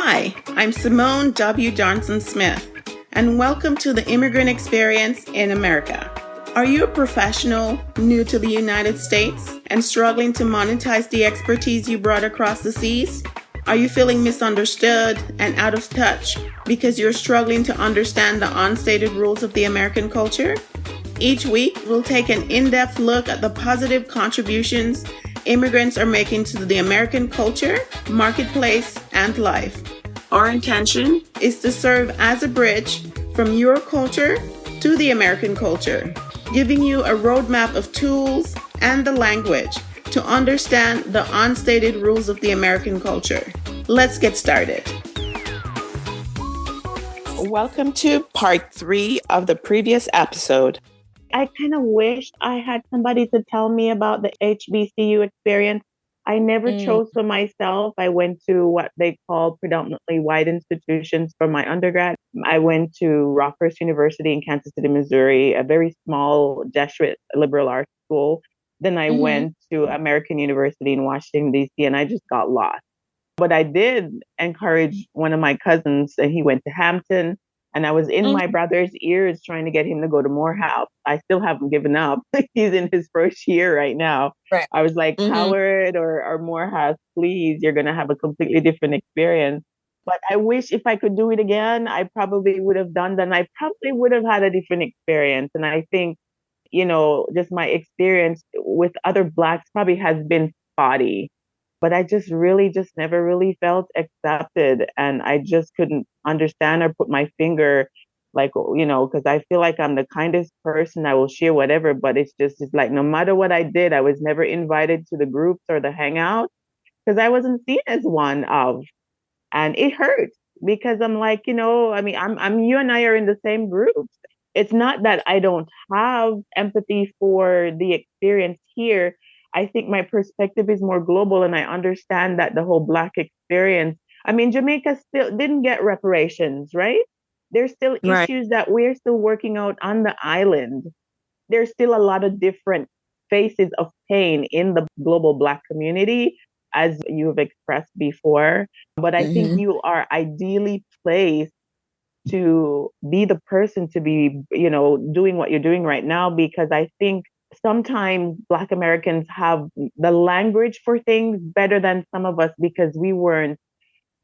Hi, I'm Simone W. Johnson Smith, and welcome to the Immigrant Experience in America. Are you a professional new to the United States and struggling to monetize the expertise you brought across the seas? Are you feeling misunderstood and out of touch because you're struggling to understand the unstated rules of the American culture? Each week, we'll take an in-depth look at the positive contributions immigrants are making to the American culture, marketplace, and life. Our intention is to serve as a bridge from your culture to the American culture, giving you a roadmap of tools and the language to understand the unstated rules of the American culture. Let's get started. Welcome to part 3 of the previous episode. I kind of wished I had somebody to tell me about the HBCU experience. I never chose for myself. I went to what they call predominantly white institutions for my undergrad. I went to Rockhurst University in Kansas City, Missouri, a very small Jesuit liberal arts school. Then I went to American University in Washington, D.C., and I just got lost. But I did encourage one of my cousins, and he went to Hampton. And I was in my brother's ears trying to get him to go to Morehouse. I still haven't given up. He's in his first year right now. Right. I was like, Howard or Morehouse, please, you're going to have a completely different experience. But I wish if I could do it again, I probably would have done that. And I probably would have had a different experience. And I think, just my experience with other Blacks probably has been spotty. But I just never really felt accepted. And I just couldn't understand or put my finger, because I feel like I'm the kindest person. I will share whatever, but it's like no matter what I did, I was never invited to the groups or the hangouts because I wasn't seen as one of. And it hurts because I'm like, I'm you and I are in the same groups. It's not that I don't have empathy for the experience here. I think my perspective is more global, and I understand that the whole Black experience. I mean, Jamaica still didn't get reparations, right? There's still issues that we're still working out on the island. There's still a lot of different faces of pain in the global Black community, as you have expressed before. But I think you are ideally placed to be the person to be, doing what you're doing right now, because I think sometimes Black Americans have the language for things better than some of us because we weren't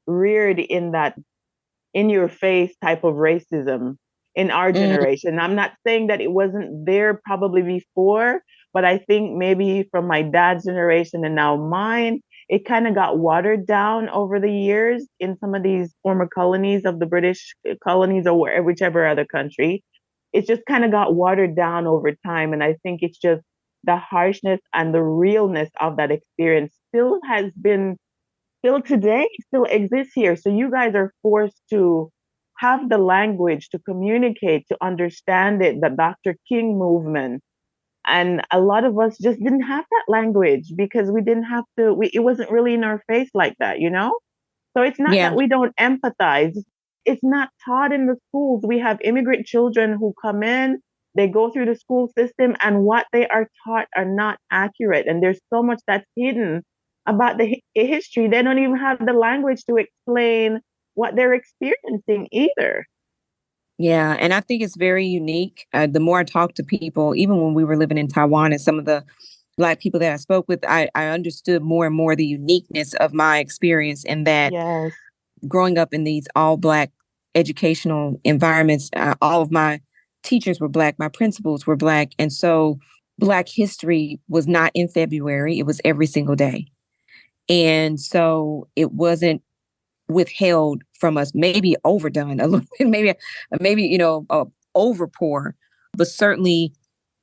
reared in that in your face type of racism in our generation. I'm not saying that it wasn't there probably before, but I think maybe from my dad's generation and now mine, it kind of got watered down over the years in some of these former colonies of the British colonies or whichever other country. It just kind of got watered down over time. And I think it's just the harshness and the realness of that experience still exists here. So you guys are forced to have the language to communicate, to understand it, the Dr. King movement. And a lot of us just didn't have that language because we didn't have to, it wasn't really in our face like that, So it's not that we don't empathize. It's not taught in the schools. We have immigrant children who come in, they go through the school system, and what they are taught are not accurate. And there's so much that's hidden about the history. They don't even have the language to explain what they're experiencing either. Yeah, and I think it's very unique. The more I talk to people, even when we were living in Taiwan and some of the Black people that I spoke with, I understood more and more the uniqueness of my experience, and that growing up in these all Black educational environments, all of my teachers were Black, my principals were Black. And so Black history was not in February, it was every single day. And so it wasn't withheld from us, maybe overdone a little bit, maybe overpour, but certainly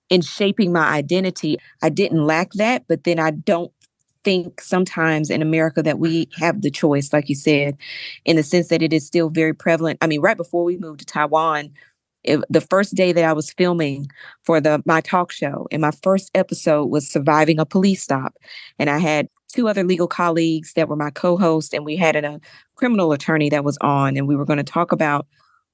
in shaping my identity, I didn't lack that. But then I don't think sometimes in America that we have the choice, like you said, in the sense that it is still very prevalent. I mean, right before we moved to Taiwan, the first day that I was filming for my talk show, and my first episode was surviving a police stop. And I had 2 other legal colleagues that were my co-hosts, and we had a criminal attorney that was on, and we were going to talk about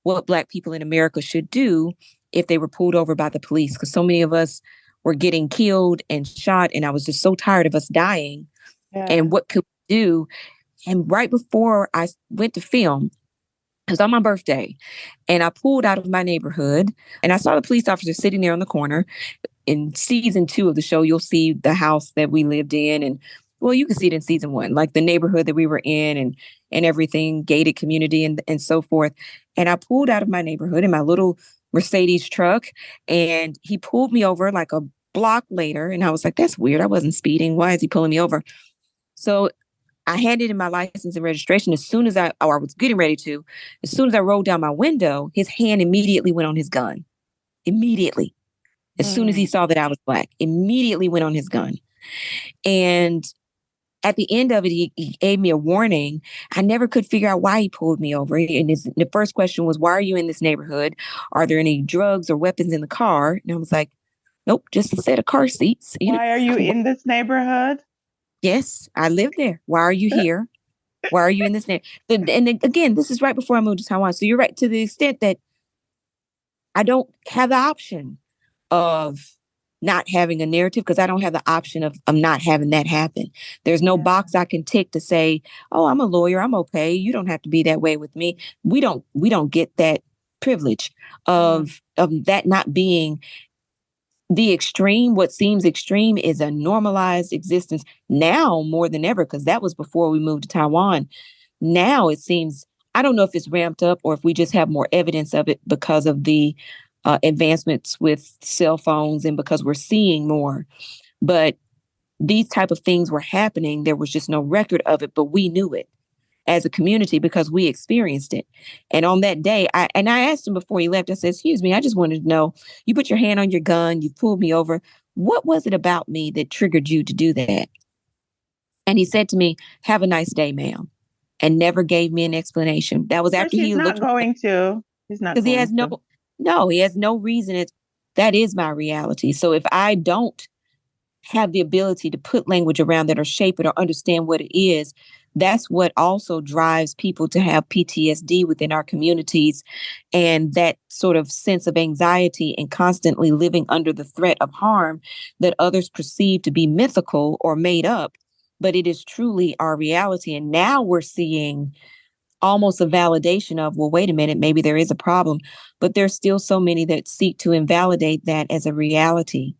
what Black people in America should do if they were pulled over by the police, because so many of us were getting killed and shot, and I was just so tired of us dying. And what could we do And right before I went to film, it was on my birthday, and I pulled out of my neighborhood and I saw the police officer sitting there on the corner. In season 2 of the show, you'll see the house that we lived in. And well, you can see it in season 1, like the neighborhood that we were in and everything, gated community and so forth. And I pulled out of my neighborhood in my little Mercedes truck, and he pulled me over like a block later. And I was like, that's weird. I wasn't speeding. Why is he pulling me over? So I handed in my license and registration or I was getting ready to. As soon as I rolled down my window, his hand immediately went on his gun. Immediately. As soon as he saw that I was Black, immediately went on his gun. And at the end of it, he gave me a warning. I never could figure out why he pulled me over. And the first question was, why are you in this neighborhood? Are there any drugs or weapons in the car? And I was like, nope, just a set of car seats. Why are you in this neighborhood? Yes, I live there. Why are you here? Why are you in this neighborhood? And again, this is right before I moved to Taiwan. So you're right, to the extent that I don't have the option of not having a narrative, because I don't have the option of not having that happen. There's no box I can tick to say, oh, I'm a lawyer, I'm okay. You don't have to be that way with me. We don't get that privilege of that not being the extreme. What seems extreme is a normalized existence now more than ever, because that was before we moved to Taiwan. Now it seems, I don't know if it's ramped up or if we just have more evidence of it because of the advancements with cell phones and because we're seeing more. But these type of things were happening. There was just no record of it, but we knew it as a community because we experienced it. And on that day, I asked him before he left, I said, excuse me, I just wanted to know, you put your hand on your gun, you pulled me over. What was it about me that triggered you to do that? And he said to me, have a nice day, ma'am. And never gave me an explanation. That was after he looked. He's not because he has he has no reason. That is my reality. So if I don't have the ability to put language around that or shape it or understand what it is, that's what also drives people to have PTSD within our communities, and that sort of sense of anxiety and constantly living under the threat of harm that others perceive to be mythical or made up, but it is truly our reality. And now we're seeing almost a validation of, well, wait a minute, maybe there is a problem, but there's still so many that seek to invalidate that as a reality.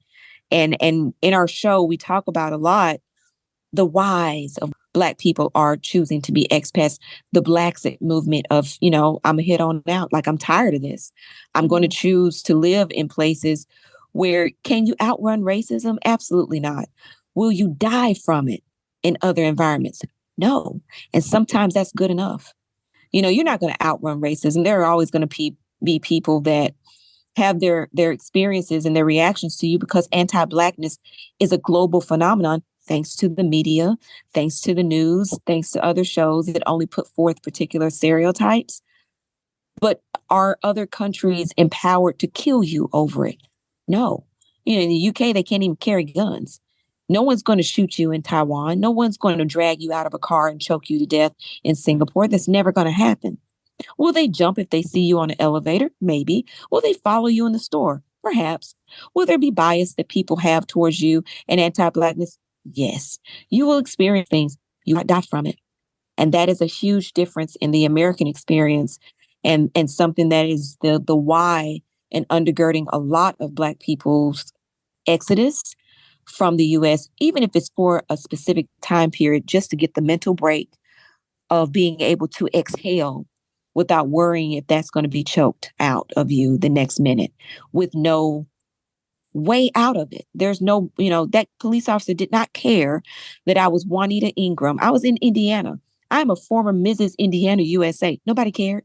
And in our show, we talk about a lot the whys of Black people are choosing to be expats, the Blaxit movement of, I'm a hit on out. Like, I'm tired of this. I'm going to choose to live in places where, can you outrun racism? Absolutely not. Will you die from it in other environments? No. And sometimes that's good enough. You're not going to outrun racism. There are always going to be people that have their experiences and their reactions to you, because anti-Blackness is a global phenomenon, thanks to the media, thanks to the news, thanks to other shows that only put forth particular stereotypes. But are other countries empowered to kill you over it? No. In the UK, they can't even carry guns. No one's going to shoot you in Taiwan. No one's going to drag you out of a car and choke you to death in Singapore. That's never going to happen. Will they jump if they see you on an elevator? Maybe. Will they follow you in the store? Perhaps. Will there be bias that people have towards you and anti-Blackness? Yes. You will experience things. You might die from it. And that is a huge difference in the American experience, and something that is the why and undergirding a lot of Black people's exodus from the U.S., even if it's for a specific time period, just to get the mental break of being able to exhale without worrying if that's going to be choked out of you the next minute, with no way out of it. There's no, that police officer did not care that I was Juanita Ingram. I was in Indiana. I'm a former Mrs. Indiana USA. Nobody cared.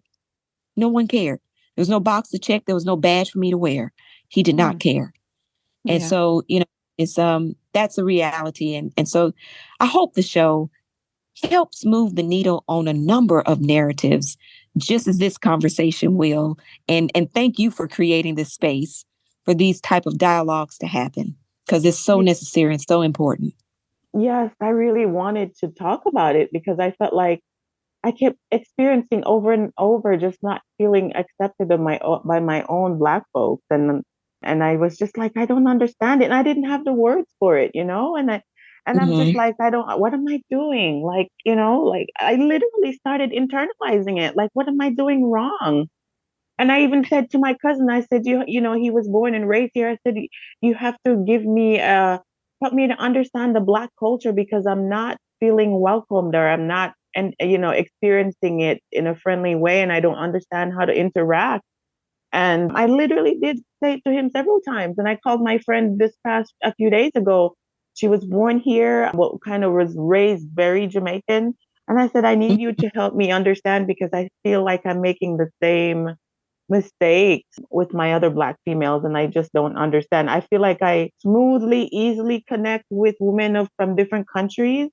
No one cared. There was no box to check. There was no badge for me to wear. He did not care. And so, it's that's a reality. And so I hope the show helps move the needle on a number of narratives, just as this conversation will. And thank you for creating this space for these type of dialogues to happen, because it's so necessary and so important. Yes, I really wanted to talk about it because I felt like I kept experiencing over and over just not feeling accepted by my own Black folks, and I was just like, I don't understand it, and I didn't have the words for it, and And I'm just like, what am I doing? Like, like I literally started internalizing it. Like, what am I doing wrong? And I even said to my cousin, I said, he was born and raised here. I said, you have to help me to understand the Black culture because I'm not feeling welcomed or I'm not, and experiencing it in a friendly way, and I don't understand how to interact. And I literally did say it to him several times. And I called my friend a few days ago. She was born here, what kind of was raised very Jamaican. And I said, I need you to help me understand because I feel like I'm making the same mistakes with my other Black females, and I just don't understand. I feel like I smoothly, easily connect with women from different countries,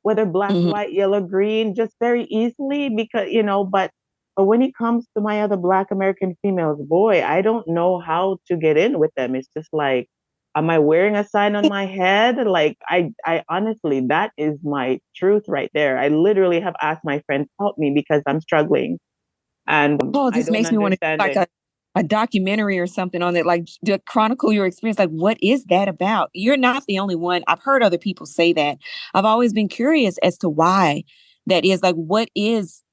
whether Black, white, yellow, green, just very easily because, but when it comes to my other Black American females, boy, I don't know how to get in with them. It's just like, am I wearing a sign on my head? Like, I honestly, that is my truth right there. I literally have asked my friends help me because I'm struggling and Oh, I this don't makes me want to understand like it. a documentary or something on it, like to chronicle your experience. Like, what is that about? You're not the only one. I've heard other people say that. I've always been curious as to why that is. Like, what is,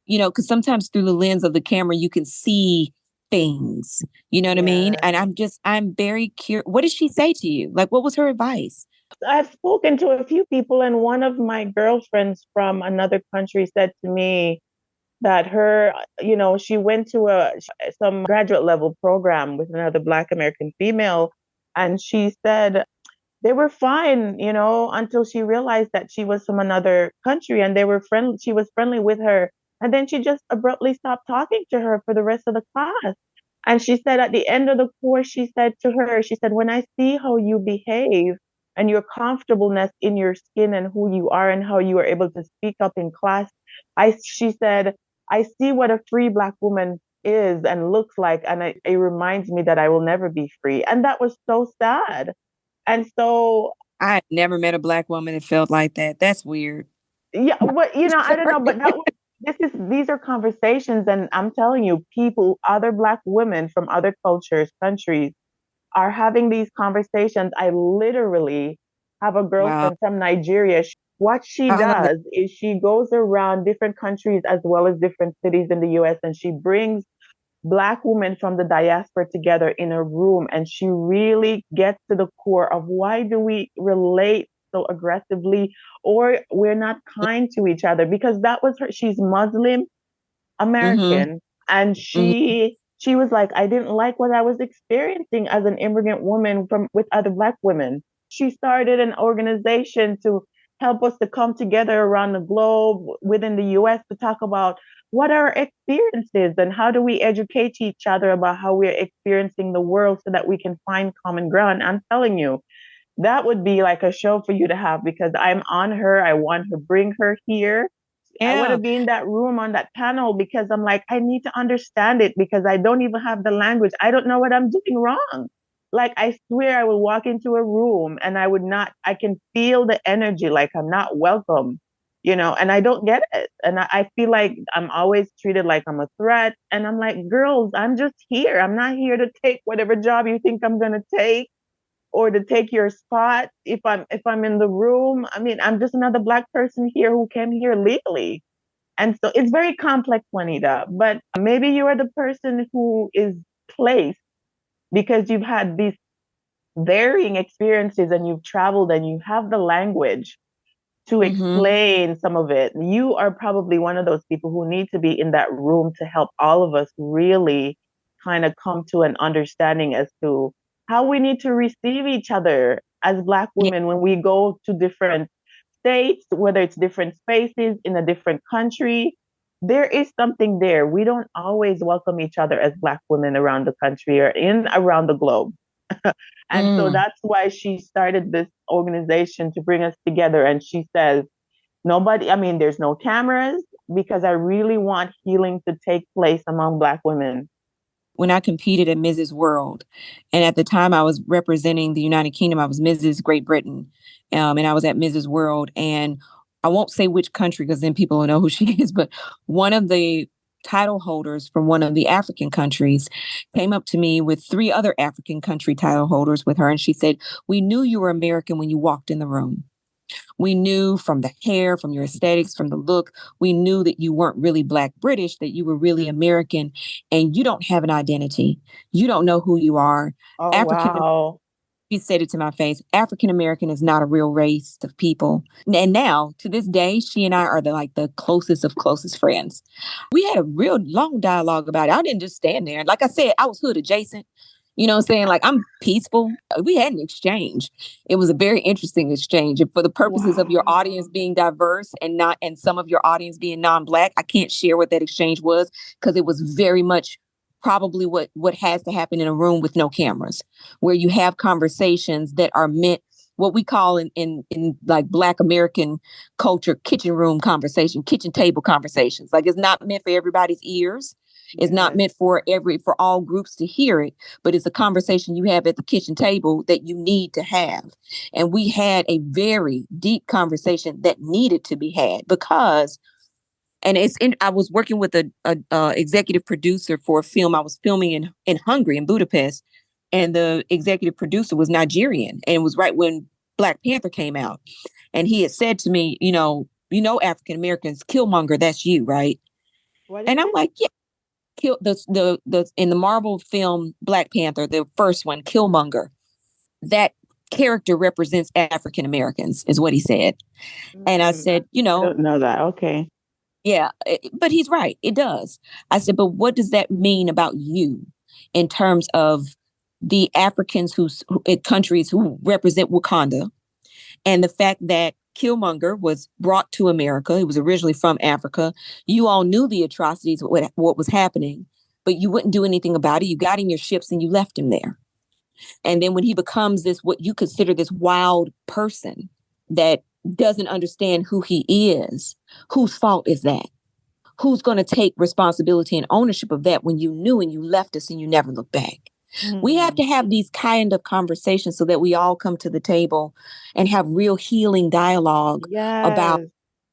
because sometimes through the lens of the camera, you can see things, you know what I mean? Yeah. And I'm very curious. What did she say to you? Like, what was her advice? I've spoken to a few people, and one of my girlfriends from another country said to me that she went to some graduate level program with another Black American female, and she said they were fine, until she realized that she was from another country and they were friendly. She was friendly with her, and then she just abruptly stopped talking to her for the rest of the class. And she said at the end of the course, she said to her, she said, when I see how you behave and your comfortableness in your skin and who you are and how you are able to speak up in class, she said, I see what a free Black woman is and looks like. And it reminds me that I will never be free. And that was so sad. And so I had never met a Black woman that felt like that. That's weird. yeah, but I don't know, but these are conversations, and I'm telling you, other Black women from other cultures, countries, are having these conversations. I literally have a Wow. girlfriend from Nigeria. What she I love it. does is she goes around different countries as well as different cities in the US, and she brings Black women from the diaspora together in a room, and she really gets to the core of why do we relate so aggressively or we're not kind to each other, because that was her. She's Muslim Mm-hmm. American, and Mm-hmm. she was like, I didn't like what I was experiencing as an immigrant woman from with other Black women. She started an organization to help us to come together around the globe within the US to talk about what are our experiences and how do we educate each other about how we're experiencing the world so that we can find common ground. I'm telling you, that would be like a show for you to have because I'm on her. I want to bring her here. I want to Yeah. be in that room on that panel because I'm like, I need to understand it because I don't even have the language. I don't know what I'm doing wrong. Like, I swear I will walk into a room and I can feel the energy like I'm not welcome, and I don't get it. And I feel like I'm always treated like I'm a threat. And I'm like, girls, I'm just here. I'm not here to take whatever job you think I'm going to take or to take your spot if I'm in the room. I mean, I'm just another Black person here who came here legally. And so it's very complex, Juanita, but maybe you are the person who is placed because you've had these varying experiences and you've traveled and you have the language to Mm-hmm. explain some of it. You are probably one of those people who need to be in that room to help all of us really kind of come to an understanding as to how we need to receive each other as Black Yeah. women when we go to different states, whether it's different spaces in a different country. There is something there. We don't always welcome each other as Black women around the country or around the globe. And so Mm. that's why she started this organization to bring us together. And she says, there's no cameras because I really want healing to take place among Black women. When I competed at Mrs. World, and at the time I was representing the United Kingdom, I was Mrs. Great Britain, and I was at Mrs. World, and I won't say which country because then people will know who she is, but one of the title holders from one of the African countries came up to me with three other African country title holders with her, and she said, "We knew you were American when you walked in the room." We knew from the hair, from your aesthetics, from the look, we knew that you weren't really Black British, that you were really American, and you don't have an identity. You don't know who you are. Oh, African, wow. he said it to my face, African American is not a real race of people. And now, to this day, she and I are the closest of closest friends. We had a real long dialogue about it. I didn't just stand there. Like I said, I was hood adjacent. You know what I'm saying? Like, I'm peaceful. We had an exchange. It was a very interesting exchange. And for the purposes of your audience Wow. being diverse and some of your audience being non-Black, I can't share what that exchange was because it was very much probably what has to happen in a room with no cameras, where you have conversations that are meant, what we call in like Black American culture, kitchen room conversation, kitchen table conversations. Like, it's not meant for everybody's ears. It's not Yes. meant for all groups to hear it, but it's a conversation you have at the kitchen table that you need to have. And we had a very deep conversation that needed to be had because, and I was working with a executive producer for a film I was filming in Hungary, in Budapest, and the executive producer was Nigerian, and it was right when Black Panther came out, and he had said to me, African Americans, Killmonger, that's you, right? What is And I'm it? like, yeah. Kill the in the Marvel film Black Panther, the first one, Killmonger, that character represents African Americans, is what he said. And I Mm, said, I don't know that. Okay. yeah, but he's right. It does. I said, but what does that mean about you in terms of the Africans in countries who represent Wakanda, and the fact that Killmonger was brought to America? He was originally from Africa. You all knew the atrocities of what was happening, but you wouldn't do anything about it. You got in your ships and you left him there. And then when he becomes what you consider this wild person that doesn't understand who he is, whose fault is that? Who's going to take responsibility and ownership of that when you knew and you left us and you never looked back? We have Mm, to have these kind of conversations so that we all come to the table and have real healing dialogue about yes.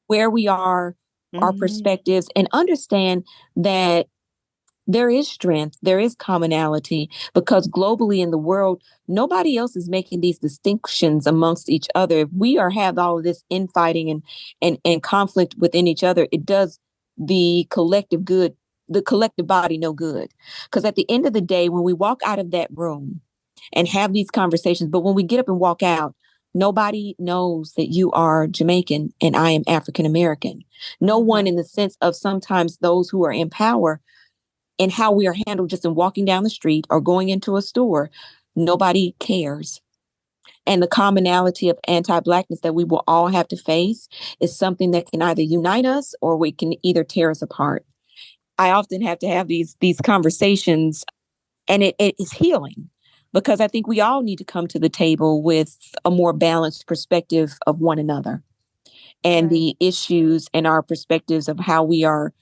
where we are, our Hmm. perspectives, and understand that there is strength, there is commonality, because globally in the world, nobody else is making these distinctions amongst each other. If we have all of this infighting and conflict within each other, it does the collective good, the collective body no good. Because at the end of the day, when we walk out of that room and have these conversations, but when we get up and walk out, nobody knows that you are Jamaican and I am African American. No one, Hmm. in the sense of sometimes those who are in power, and how we are handled just in walking down the street or going into a store, nobody cares. And the commonality of anti-Blackness that we will all have to face is something that can either unite us or we can either tear us apart. I often have to have these conversations, and it is healing, because I think we all need to come to the table with a more balanced perspective of one another and Right. the issues and our perspectives of how we are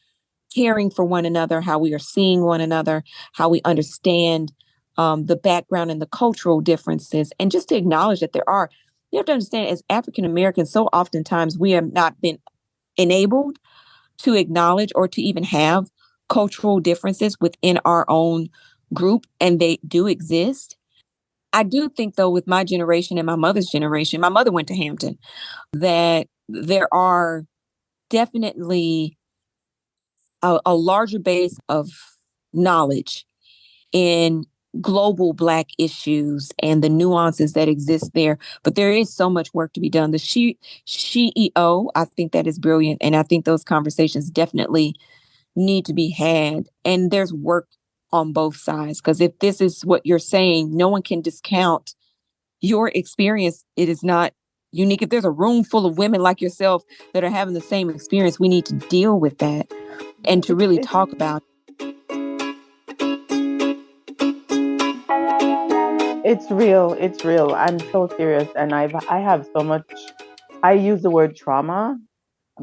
caring for one another, how we are seeing one another, how we understand the background and the cultural differences, and just to acknowledge that there are. You have to understand, as African Americans, so oftentimes we have not been enabled to acknowledge or to even have cultural differences within our own group, and they do exist. I do think, though, with my generation and my mother's generation, my mother went to Hampton, that there are definitely a larger base of knowledge in global Black issues and the nuances that exist there. But there is so much work to be done. The CEO, I think that is brilliant. And I think those conversations definitely need to be had. And there's work on both sides. Because if this is what you're saying, no one can discount your experience. It is not unique. If there's a room full of women like yourself that are having the same experience, we need to deal with that Yeah, and to really talk about. it's real. It's real. I'm so serious, and I have so much. I use the word trauma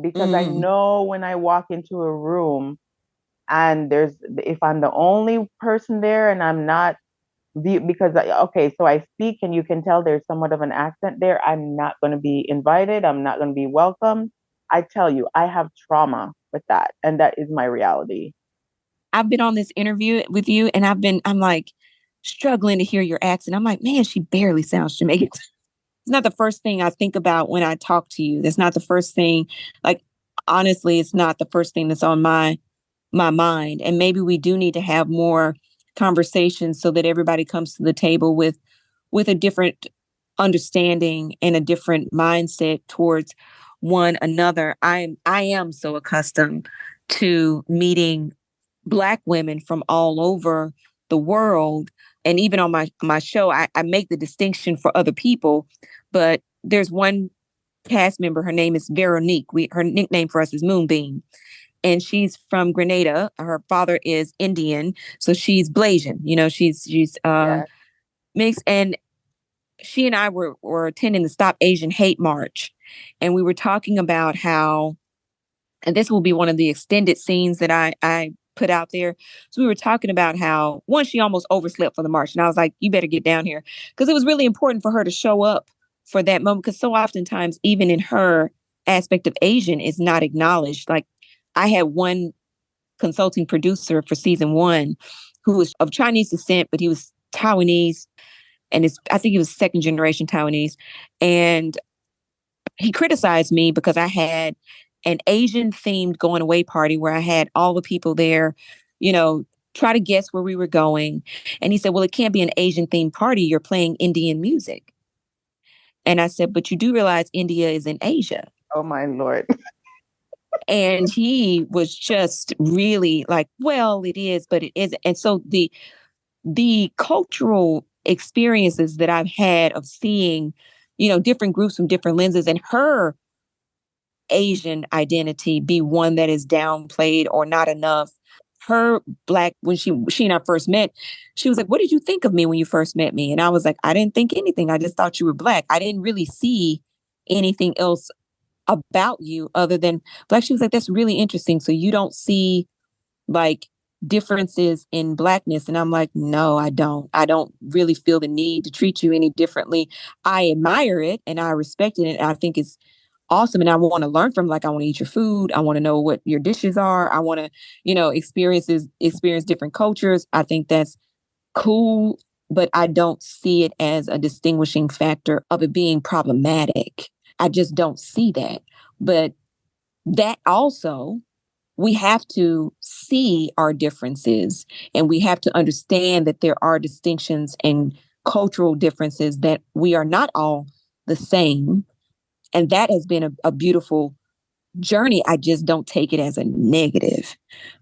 because I Mm, know when I walk into a room and if I'm the only person there and I'm not because okay, so I speak and you can tell there's somewhat of an accent there. I'm not going to be invited. I'm not going to be welcome. I tell you, I have trauma with that, and that is my reality. I've been on this interview with you, and I'm like struggling to hear your accent. I'm like, man, she barely sounds Jamaican. it's not the first thing I think about when I talk to you. That's not the first thing, like, honestly, it's not the first thing that's on my mind. And maybe we do need to have more conversations so that everybody comes to the table with a different understanding and a different mindset towards one another. I am so accustomed to meeting Black women from all over the world. And even on my show, I make the distinction for other people. But there's one cast member, her name is Veronique. Her nickname for us is Moonbeam. And she's from Grenada. Her father is Indian. So she's Blasian, she's mixed. And she and I were attending the Stop Asian Hate March. And we were talking about how, and this will be one of the extended scenes that I put out there. So we were talking about how, one, she almost overslept for the march. And I was like, you better get down here. Because it was really important for her to show up for that moment. Because so oftentimes, even in her aspect of Asian, is not acknowledged. Like, I had one consulting producer for season 1 who was of Chinese descent, but he was Taiwanese. And I think he was second generation Taiwanese. And he criticized me because I had an Asian themed going away party where I had all the people there, try to guess where we were going. And he said, well, it can't be an Asian themed party. You're playing Indian music. And I said, but you do realize India is in Asia. Oh, my Lord. And he was just really like, well, it is, but it isn't. And so the cultural experiences that I've had of seeing, different groups from different lenses, and her Asian identity be one that is downplayed or not enough. Her Black, when she and I first met, she was like, what did you think of me when you first met me? And I was like, I didn't think anything. I just thought you were Black. I didn't really see anything else about you other than Black. She was like, that's really interesting. So you don't see like differences in Blackness? And I'm like, no, I don't. I don't really feel the need to treat you any differently. I admire it and I respect it. And I think it's awesome. And I want to learn from, like, I want to eat your food. I want to know what your dishes are. I want to, experience different cultures. I think that's cool, but I don't see it as a distinguishing factor of it being problematic. I just don't see that. But that also, we have to see our differences and we have to understand that there are distinctions and cultural differences, that we are not all the same. And that has been a beautiful journey. I just don't take it as a negative.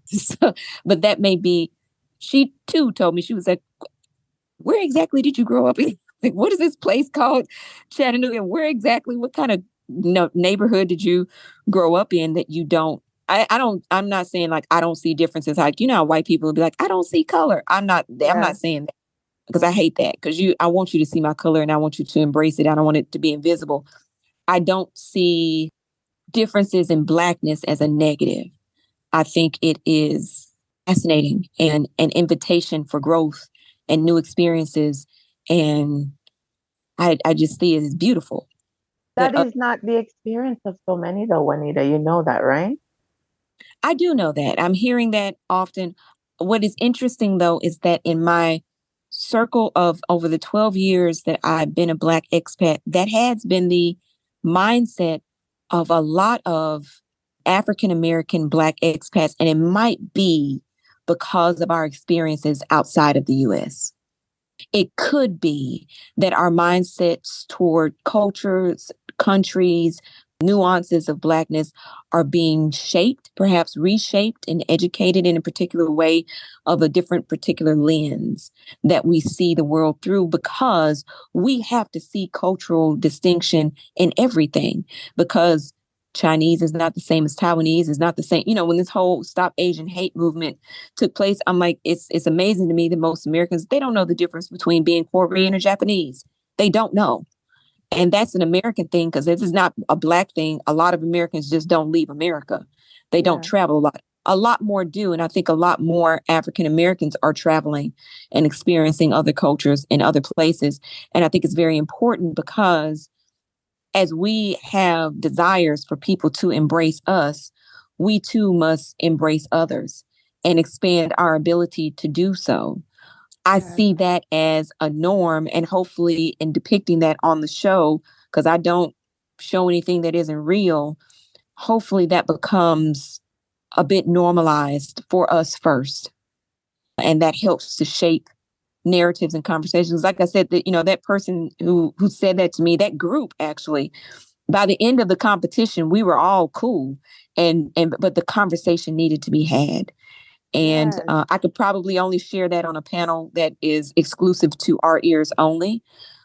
So, but that may be, she too told me, she was like, where exactly did you grow up in? Like, what is this place called Chattanooga? And what kind of neighborhood did you grow up in that you don't? I'm not saying like I don't see differences. Like, how white people would be like, I don't see color. I'm not saying that, because I hate that, because I want you to see my color and I want you to embrace it. I don't want it to be invisible. I don't see differences in Blackness as a negative. I think it is fascinating and an invitation for growth and new experiences. And I just see it as beautiful. That is not the experience of so many, though, Juanita. You know that, right? I do know that. I'm hearing that often. What is interesting, though, is that in my circle of over the 12 years that I've been a Black expat, that has been the mindset of a lot of African-American Black expats. And it might be because of our experiences outside of the U.S. It could be that our mindsets toward cultures, countries, nuances of Blackness are being shaped, perhaps reshaped and educated in a particular way, of a different particular lens that we see the world through, because we have to see cultural distinction in everything, because Chinese is not the same as Taiwanese, is not the same. When this whole Stop Asian Hate movement took place, I'm like, it's amazing to me that most Americans, they don't know the difference between being Korean or Japanese. They don't know. And that's an American thing, because this is not a Black thing. A lot of Americans just don't leave America. They don't travel a lot. A lot more do. And I think a lot more African Americans are traveling and experiencing other cultures in other places. And I think it's very important, because as we have desires for people to embrace us, we too must embrace others and expand our ability to do so. I see that as a norm, and hopefully in depicting that on the show, because I don't show anything that isn't real, hopefully that becomes a bit normalized for us first. And that helps to shape narratives and conversations. Like I said, that person who said that to me, that group actually, by the end of the competition, we were all cool. But the conversation needed to be had. And Yes. I could probably only share that on a panel that is exclusive to our ears only.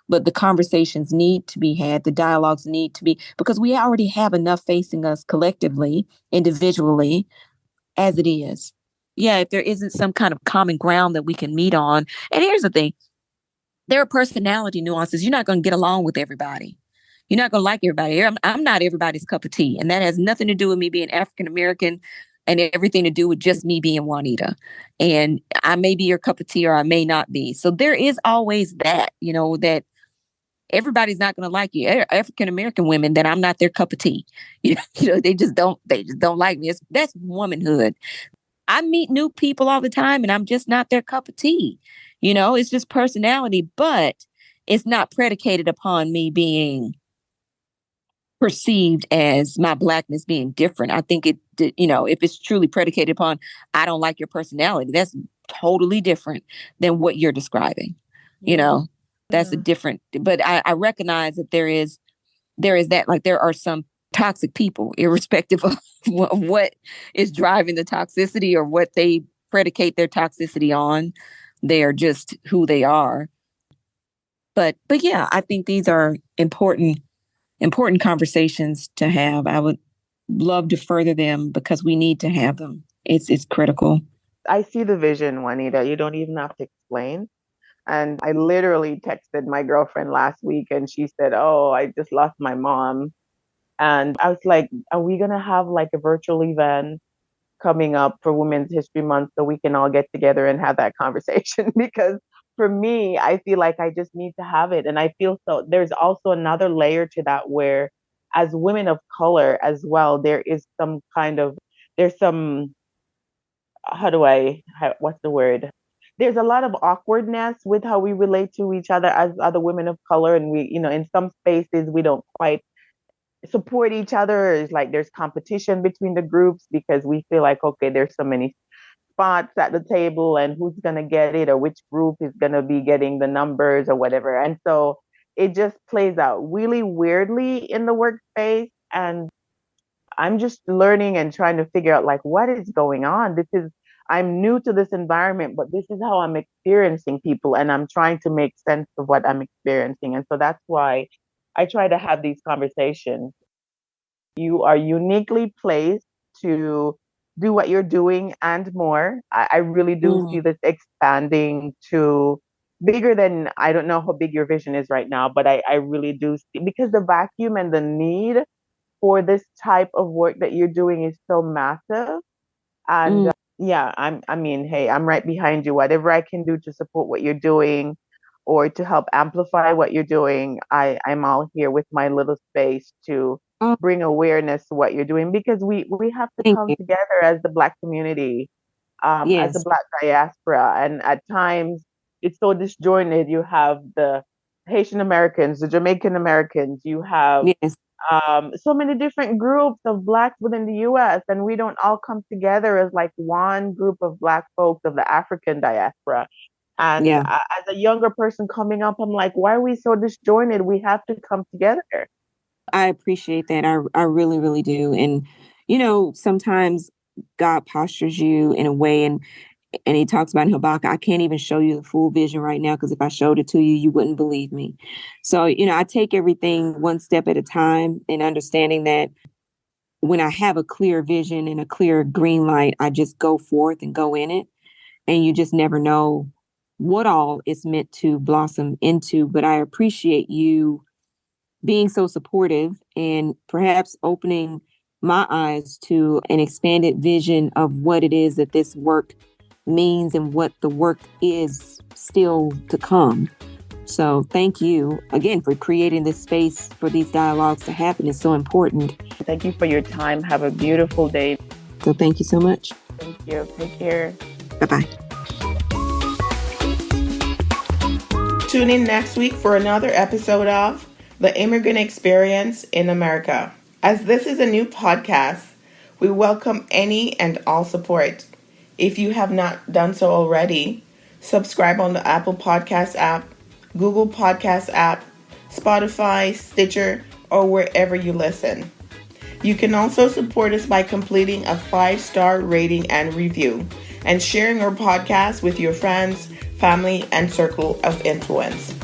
But the conversations need to be had. The dialogues need to be, because we already have enough facing us collectively, individually, as it is. Yeah, if there isn't some kind of common ground that we can meet on. And here's the thing. There are personality nuances. You're not going to get along with everybody. You're not going to like everybody. I'm not everybody's cup of tea. And that has nothing to do with me being African-American and everything to do with just me being Juanita. And I may be your cup of tea or I may not be. So there is always that, that everybody's not going to like you. African-American women, that I'm not their cup of tea. They just don't like me. That's womanhood. I meet new people all the time and I'm just not their cup of tea. It's just personality, but it's not predicated upon me being perceived as my Blackness being different. I think if it's truly predicated upon, I don't like your personality, that's totally different than what you're describing. That's a different, but I recognize that there is that, like, there are some toxic people, irrespective of what is driving the toxicity or what they predicate their toxicity on. They are just who they are. But yeah, I think these are important conversations to have. I would love to further them because we need to have them. It's critical. I see the vision, Juanita. You don't even have to explain. And I literally texted my girlfriend last week and she said, "Oh, I just lost my mom." And I was like, are we going to have like a virtual event coming up for Women's History Month so we can all get together and have that conversation? Because for me, I feel like I just need to have it. And I feel so there's also another layer to that where, as women of color as well, there's some, what's the word? There's a lot of awkwardness with how we relate to each other as other women of color. And we, in some spaces, we don't quite support each other. It's like there's competition between the groups because we feel like, okay, there's so many spots at the table and who's going to get it or which group is going to be getting the numbers or whatever. And so it just plays out really weirdly in the workspace. And I'm just learning and trying to figure out like what is going on. I'm new to this environment, but this is how I'm experiencing people and I'm trying to make sense of what I'm experiencing. And so that's why I try to have these conversations. You are uniquely placed to do what you're doing and more. I really do see this expanding to bigger than, I don't know how big your vision is right now, but I really do see, because the vacuum and the need for this type of work that you're doing is so massive. And yeah, hey, I'm right behind you. Whatever I can do to support what you're doing or to help amplify what you're doing, I'm all here with my little space to bring awareness to what you're doing, because we have to come together as the Black community, as the Black diaspora. And at times it's so disjointed. You have the Haitian Americans, the Jamaican Americans, you have so many different groups of Blacks within the US, and we don't all come together as like one group of Black folks of the African diaspora. And as a younger person coming up, I'm like, why are we so disjointed? We have to come together. I appreciate that. I really, really do. And, sometimes God postures you in a way, and he talks about in Habakkuk, I can't even show you the full vision right now, because if I showed it to you, you wouldn't believe me. So, I take everything one step at a time, and understanding that when I have a clear vision and a clear green light, I just go forth and go in it. And you just never know what all it's meant to blossom into. But I appreciate you being so supportive and perhaps opening my eyes to an expanded vision of what it is that this work means and what the work is still to come. So thank you again for creating this space for these dialogues to happen. It's so important. Thank you for your time. Have a beautiful day. So thank you so much. Thank you. Take care. Bye-bye. Tune in next week for another episode of the immigrant experience in America. As this is a new podcast, we welcome any and all support. If you have not done so already, subscribe on the Apple Podcast app, Google Podcast app, Spotify, Stitcher, or wherever you listen. You can also support us by completing a 5-star rating and review and sharing our podcast with your friends, family, and circle of influence.